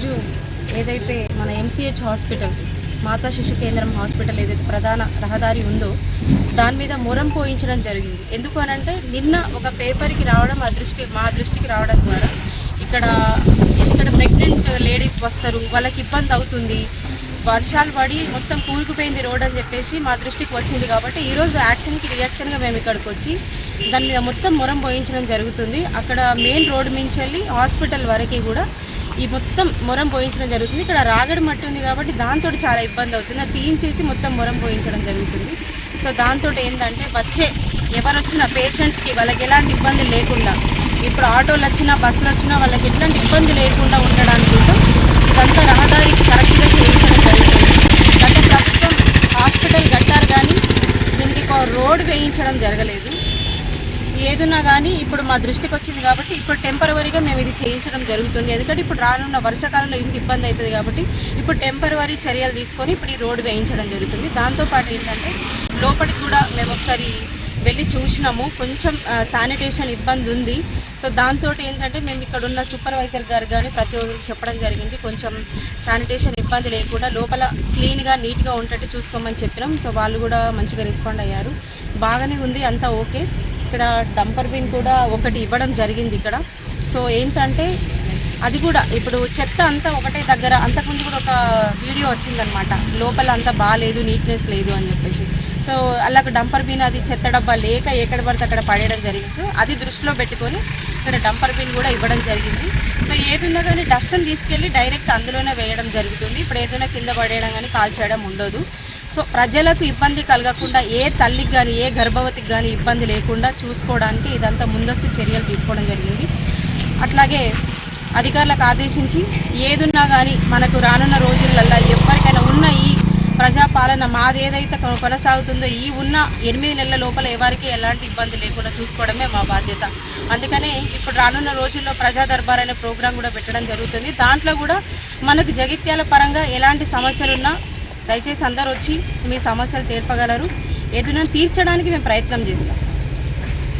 ఈరోజు ఏదైతే మన ఎంసీహెచ్ హాస్పిటల్ మాతా శిశు కేంద్రం హాస్పిటల్ ఏదైతే ప్రధాన రహదారి ఉందో దాని మీద మొరం పోయించడం జరిగింది. ఎందుకు అనంటే నిన్న ఒక పేపర్కి రావడం మా దృష్టికి రావడం ద్వారా ఇక్కడ ప్రెగ్నెంట్ లేడీస్ వస్తారు, వాళ్ళకి ఇబ్బంది అవుతుంది, వర్షాలు పడి మొత్తం కూరుకుపోయింది రోడ్ అని చెప్పేసి మా దృష్టికి వచ్చింది. కాబట్టి ఈరోజు రియాక్షన్గా మేము ఇక్కడికి వచ్చి దాని మీద మొత్తం మొరం పోయించడం జరుగుతుంది. అక్కడ మెయిన్ రోడ్ నుంచి వెళ్ళి హాస్పిటల్ వరకు కూడా ఈ మొత్తం మొరం పోయించడం జరుగుతుంది. ఇక్కడ రాగడి మట్టి ఉంది కాబట్టి దాంతో చాలా ఇబ్బంది అవుతుంది. అది తీయించేసి మొత్తం మొరం పోయించడం జరుగుతుంది. సో దాంతో ఏంటంటే ఎవరు వచ్చినా పేషెంట్స్కి వాళ్ళకి ఎలాంటి ఇబ్బంది లేకుండా, ఇప్పుడు ఆటోలు వచ్చినా బస్సులు వచ్చినా వాళ్ళకి ఎట్లాంటి ఇబ్బంది లేకుండా ఉండడానికి కోసం ఇదంతా రహదారి కరెక్ట్గా చేయించడం జరుగుతుంది. గత ప్రభుత్వం హాస్పిటల్ కట్టారు కానీ దీనికి రోడ్ వేయించడం జరగలేదు. ఏదున్నా కానీ ఇప్పుడు మా దృష్టికి వచ్చింది కాబట్టి ఇప్పుడు టెంపరవరీగా మేము ఇది చేయించడం జరుగుతుంది. ఎందుకంటే ఇప్పుడు రానున్న వర్షాకాలంలో ఇంక ఇబ్బంది అవుతుంది కాబట్టి ఇప్పుడు టెంపరవరీ చర్యలు తీసుకొని ఇప్పుడు ఈ రోడ్డు వేయించడం జరుగుతుంది. దాంతోపాటు ఏంటంటే లోపలికి కూడా మేము ఒకసారి వెళ్ళి చూసినాము, కొంచెం శానిటేషన్ ఇబ్బంది ఉంది. సో దాంతో ఏంటంటే మేము ఇక్కడ ఉన్న సూపర్వైజర్ గారు కానీ ప్రతి ఒక్కరికి చెప్పడం జరిగింది, కొంచెం శానిటేషన్ ఇబ్బంది లేకుండా లోపల క్లీన్గా నీట్గా ఉండేట్టు చూసుకోమని చెప్పినాం. సో వాళ్ళు కూడా మంచిగా రెస్పాండ్ అయ్యారు, బాగానే ఉంది, అంతా ఓకే. ఇక్కడ డంపర్ బిన్ కూడా ఒకటి ఇవ్వడం జరిగింది ఇక్కడ. సో ఏంటంటే అది కూడా ఇప్పుడు చెత్త అంతా ఒకటే దగ్గర, అంతకుముందు కూడా ఒక వీడియో వచ్చిందనమాట, లోపల అంతా బాగాలేదు, నీట్నెస్ లేదు అని చెప్పేసి. సో అలాగ డంపర్ బిన్ అది చెత్త డబ్బా లేక ఎక్కడ పడితే అక్కడ పడేయడం జరిగింది. సో అది దృష్టిలో పెట్టుకొని ఇక్కడ డంపర్ బిన్ కూడా ఇవ్వడం జరిగింది. సో ఏదున్నా కానీ డస్ట్ని తీసుకెళ్ళి డైరెక్ట్ అందులోనే వేయడం జరుగుతుంది. ఇప్పుడు ఏదైనా కింద పడేయడం కానీ కాల్చేయడం ఉండదు. సో ప్రజలకు ఇబ్బంది కలగకుండా, ఏ తల్లికి కానీ ఏ గర్భవతికి కానీ ఇబ్బంది లేకుండా చూసుకోవడానికి ఇదంతా ముందస్తు చర్యలు తీసుకోవడం జరిగింది. అట్లాగే అధికారులకు ఆదేశించి ఏదున్నా కానీ మనకు రానున్న రోజులల్లో ఎవరికైనా ఉన్న ఈ ప్రజాపాలన మాది ఏదైతే కొనసాగుతుందో ఈ ఉన్న 8 నెలల లోపల ఎవరికి ఎలాంటి ఇబ్బంది లేకుండా చూసుకోవడమే మా బాధ్యత. అందుకనే ఇప్పుడు రానున్న రోజుల్లో ప్రజా దర్బార్ అనే ప్రోగ్రాం కూడా పెట్టడం జరుగుతుంది. దాంట్లో కూడా మనకు జగిత్యాల పరంగా ఎలాంటి సమస్యలున్నా దయచేసి అందరూ వచ్చి మీ సమస్యలు తీర్పగలరు. ఏదైనా తీర్చడానికి మేము ప్రయత్నం చేస్తాం.